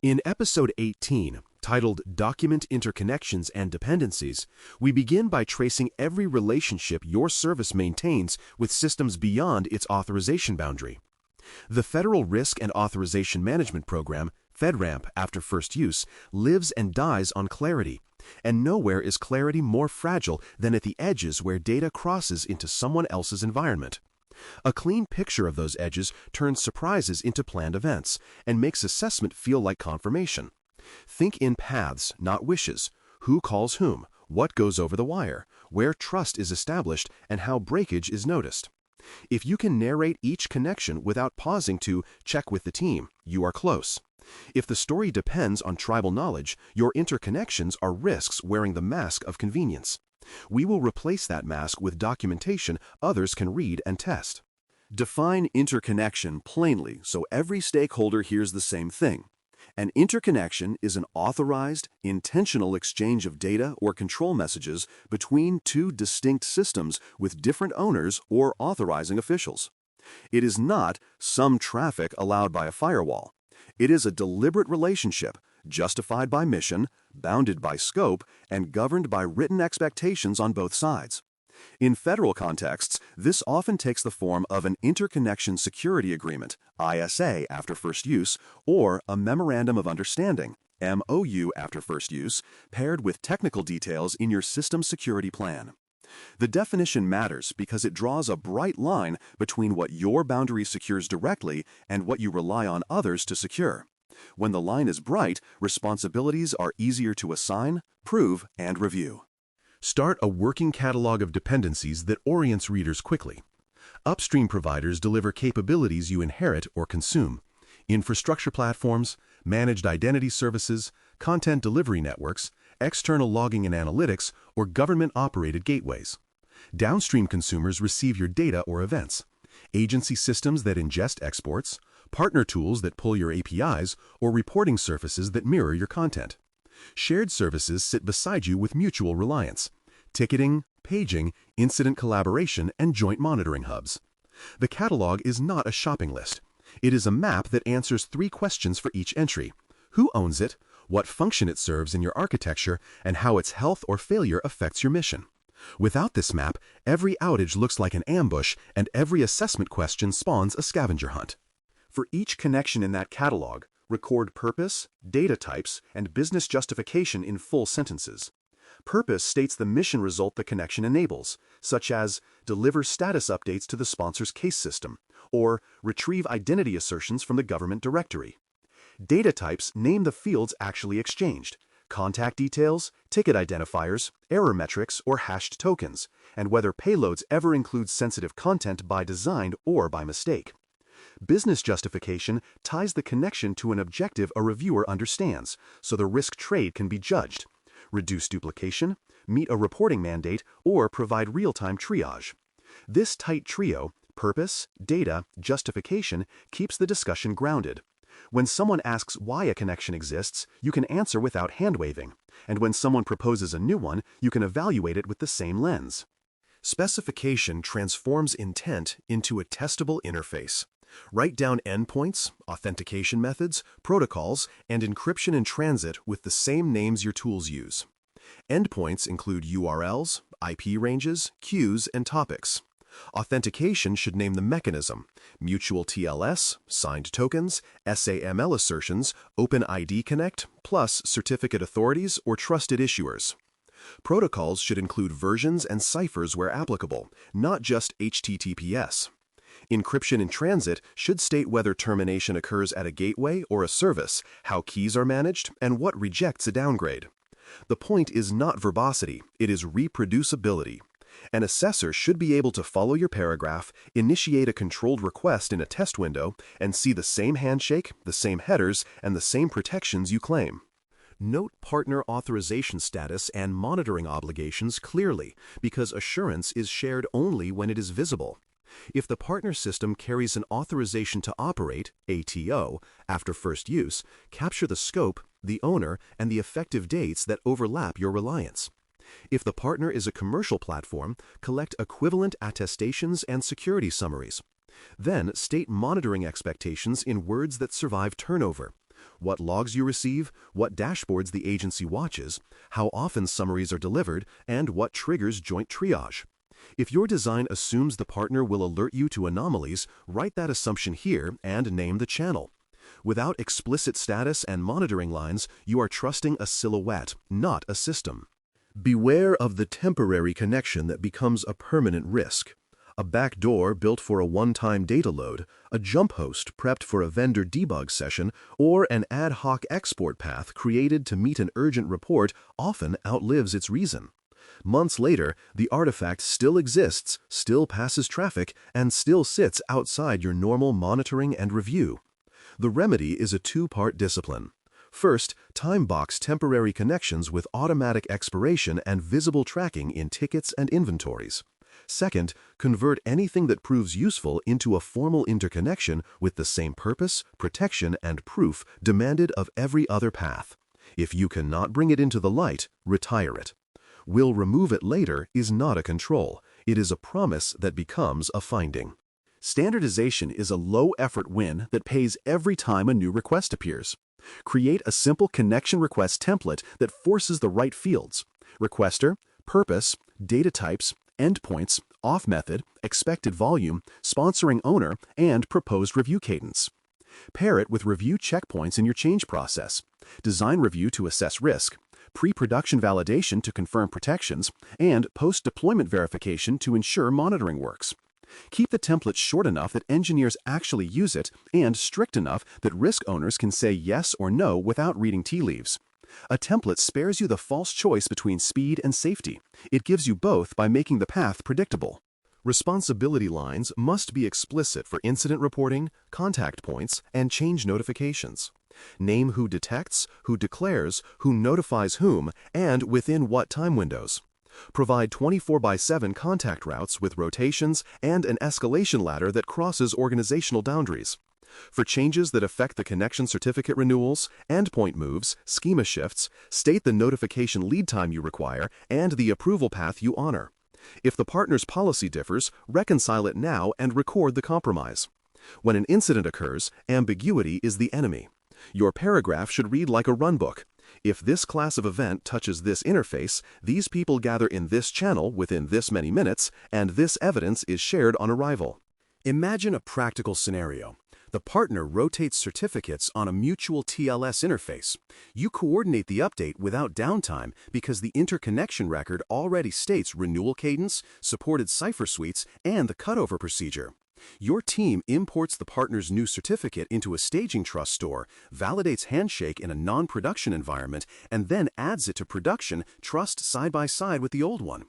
In episode 18, titled Document Interconnections and Dependencies, we begin by tracing every relationship your service maintains with systems beyond its authorization boundary. The Federal Risk and Authorization Management Program, FedRAMP after first use, lives and dies on clarity, and nowhere is clarity more fragile than at the edges where data crosses into someone else's environment. A clean picture of those edges turns surprises into planned events and makes assessment feel like confirmation. Think in paths, not wishes. Who calls whom? What goes over the wire? Where trust is established and how breakage is noticed? If you can narrate each connection without pausing to check with the team, you are close. If the story depends on tribal knowledge, your interconnections are risks wearing the mask of convenience. We will replace that mask with documentation others can read and test. Define interconnection plainly so every stakeholder hears the same thing. An interconnection is an authorized, intentional exchange of data or control messages between two distinct systems with different owners or authorizing officials. It is not some traffic allowed by a firewall. It is a deliberate relationship, justified by mission, bounded by scope, and governed by written expectations on both sides. In federal contexts, this often takes the form of an Interconnection Security Agreement, ISA after first use, or a Memorandum of Understanding, MOU after first use, paired with technical details in your system security plan. The definition matters because it draws a bright line between what your boundary secures directly and what you rely on others to secure. When the line is bright, responsibilities are easier to assign, prove, and review. Start a working catalog of dependencies that orients readers quickly. Upstream providers deliver capabilities you inherit or consume. Infrastructure platforms, managed identity services, content delivery networks, external logging and analytics, or government-operated gateways. Downstream consumers receive your data or events. Agency systems that ingest exports, partner tools that pull your APIs, or reporting surfaces that mirror your content. Shared services sit beside you with mutual reliance. Ticketing, paging, incident collaboration, and joint monitoring hubs. The catalog is not a shopping list. It is a map that answers 3 questions for each entry. Who owns it? What function it serves in your architecture, and how its health or failure affects your mission. Without this map, every outage looks like an ambush, and every assessment question spawns a scavenger hunt. For each connection in that catalog, record purpose, data types, and business justification in full sentences. Purpose states the mission result the connection enables, such as deliver status updates to the sponsor's case system, or retrieve identity assertions from the government directory. Data types name the fields actually exchanged, contact details, ticket identifiers, error metrics, or hashed tokens, and whether payloads ever include sensitive content by design or by mistake. Business justification ties the connection to an objective a reviewer understands, so the risk trade can be judged. Reduce duplication, meet a reporting mandate, or provide real-time triage. This tight trio, purpose, data, justification, keeps the discussion grounded. When someone asks why a connection exists, you can answer without hand-waving, and when someone proposes a new one, you can evaluate it with the same lens. Specification transforms intent into a testable interface. Write down endpoints, authentication methods, protocols, and encryption in transit with the same names your tools use. Endpoints include URLs, IP ranges, queues, and topics. Authentication should name the mechanism: mutual TLS, signed tokens, SAML assertions, OpenID Connect, plus certificate authorities or trusted issuers. Protocols should include versions and ciphers where applicable, not just HTTPS. Encryption in transit should state whether termination occurs at a gateway or a service, how keys are managed, and what rejects a downgrade. The point is not verbosity, it is reproducibility. An assessor should be able to follow your paragraph, initiate a controlled request in a test window, and see the same handshake, the same headers, and the same protections you claim. Note partner authorization status and monitoring obligations clearly, because assurance is shared only when it is visible. If the partner system carries an authorization to operate, ATO, after first use, capture the scope, the owner, and the effective dates that overlap your reliance. If the partner is a commercial platform, collect equivalent attestations and security summaries. Then state monitoring expectations in words that survive turnover. what logs you receive, what dashboards the agency watches, how often summaries are delivered, and what triggers joint triage. If your design assumes the partner will alert you to anomalies, write that assumption here and name the channel. Without explicit status and monitoring lines, you are trusting a silhouette, not a system. Beware of the temporary connection that becomes a permanent risk. A backdoor built for a one-time data load, a jump host prepped for a vendor debug session, or an ad hoc export path created to meet an urgent report often outlives its reason. Months later, the artifact still exists, still passes traffic, and still sits outside your normal monitoring and review. The remedy is a two-part discipline. First, time-box temporary connections with automatic expiration and visible tracking in tickets and inventories. Second, convert anything that proves useful into a formal interconnection with the same purpose, protection, and proof demanded of every other path. If you cannot bring it into the light, retire it. We'll remove it later is not a control. It is a promise that becomes a finding. Standardization is a low-effort win that pays every time a new request appears. Create a simple connection request template that forces the right fields: requester, purpose, data types, endpoints, auth method, expected volume, sponsoring owner, and proposed review cadence. Pair it with review checkpoints in your change process, design review to assess risk, pre-production validation to confirm protections, and post-deployment verification to ensure monitoring works. Keep the template short enough that engineers actually use it and strict enough that risk owners can say yes or no without reading tea leaves. A template spares you the false choice between speed and safety. It gives you both by making the path predictable. Responsibility lines must be explicit for incident reporting, contact points, and change notifications. Name who detects, who declares, who notifies whom, and within what time windows. Provide 24/7 contact routes with rotations and an escalation ladder that crosses organizational boundaries. For changes that affect the connection certificate renewals, endpoint moves, schema shifts, state the notification lead time you require and the approval path you honor. If the partner's policy differs, reconcile it now and record the compromise. When an incident occurs, ambiguity is the enemy. Your paragraph should read like a runbook. If this class of event touches this interface, these people gather in this channel within this many minutes, and this evidence is shared on arrival. Imagine a practical scenario. The partner rotates certificates on a mutual TLS interface. You coordinate the update without downtime because the interconnection record already states renewal cadence, supported cipher suites, and the cutover procedure. Your team imports the partner's new certificate into a staging trust store, validates handshake in a non-production environment, and then adds it to production trust side by side with the old one.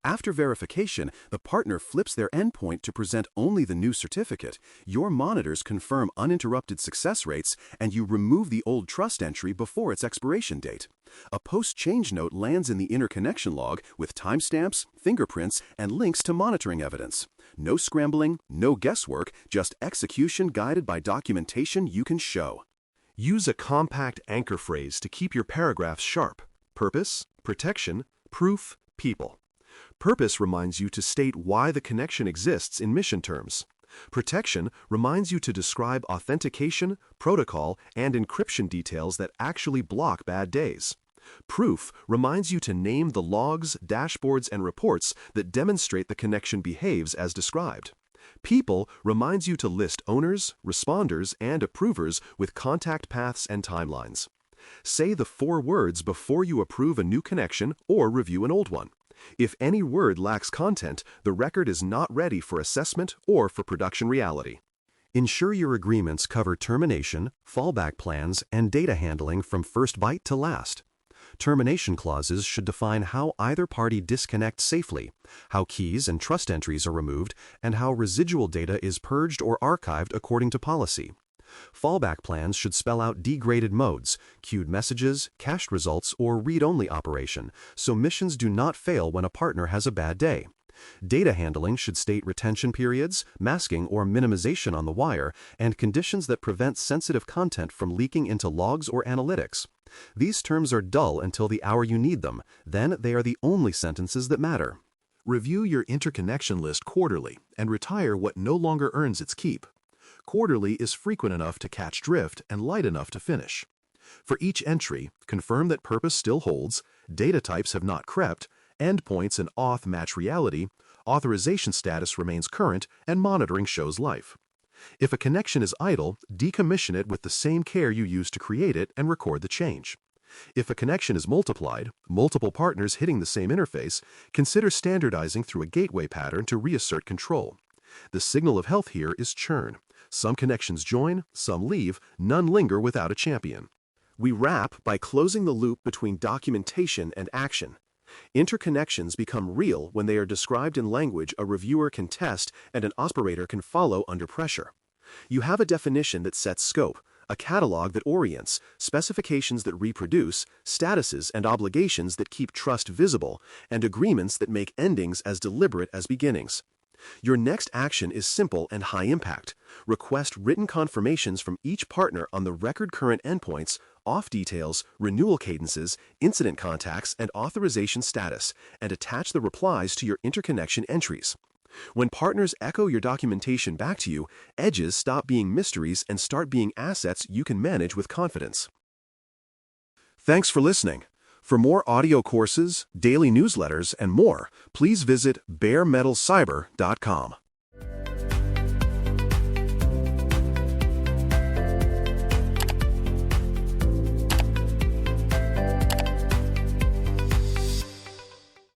After verification, the partner flips their endpoint to present only the new certificate. Your monitors confirm uninterrupted success rates, and you remove the old trust entry before its expiration date. A post-change note lands in the interconnection log with timestamps, fingerprints, and links to monitoring evidence. No scrambling, no guesswork, just execution guided by documentation you can show. Use a compact anchor phrase to keep your paragraphs sharp. Purpose, protection, proof, people. Purpose reminds you to state why the connection exists in mission terms. Protection reminds you to describe authentication, protocol, and encryption details that actually block bad days. Proof reminds you to name the logs, dashboards, and reports that demonstrate the connection behaves as described. People reminds you to list owners, responders, and approvers with contact paths and timelines. Say the 4 words before you approve a new connection or review an old one. If any word lacks content, the record is not ready for assessment or for production reality. Ensure your agreements cover termination, fallback plans, and data handling from first byte to last. Termination clauses should define how either party disconnects safely, how keys and trust entries are removed, and how residual data is purged or archived according to policy. Fallback plans should spell out degraded modes, queued messages, cached results, or read-only operation, so missions do not fail when a partner has a bad day. Data handling should state retention periods, masking or minimization on the wire, and conditions that prevent sensitive content from leaking into logs or analytics. These terms are dull until the hour you need them, then they are the only sentences that matter. Review your interconnection list quarterly and retire what no longer earns its keep. Quarterly is frequent enough to catch drift and light enough to finish. For each entry, confirm that purpose still holds, data types have not crept, endpoints and auth match reality, authorization status remains current, and monitoring shows life. If a connection is idle, decommission it with the same care you used to create it and record the change. If a connection is multiplied, multiple partners hitting the same interface, consider standardizing through a gateway pattern to reassert control. The signal of health here is churn. Some connections join, some leave, none linger without a champion. We wrap by closing the loop between documentation and action. Interconnections become real when they are described in language a reviewer can test and an operator can follow under pressure. You have a definition that sets scope, a catalog that orients, specifications that reproduce, statuses and obligations that keep trust visible, and agreements that make endings as deliberate as beginnings. Your next action is simple and high impact. Request written confirmations from each partner on the record current endpoints, auth details, renewal cadences, incident contacts, and authorization status, and attach the replies to your interconnection entries. When partners echo your documentation back to you, edges stop being mysteries and start being assets you can manage with confidence. Thanks for listening. For more audio courses, daily newsletters, and more, please visit baremetalcyber.com.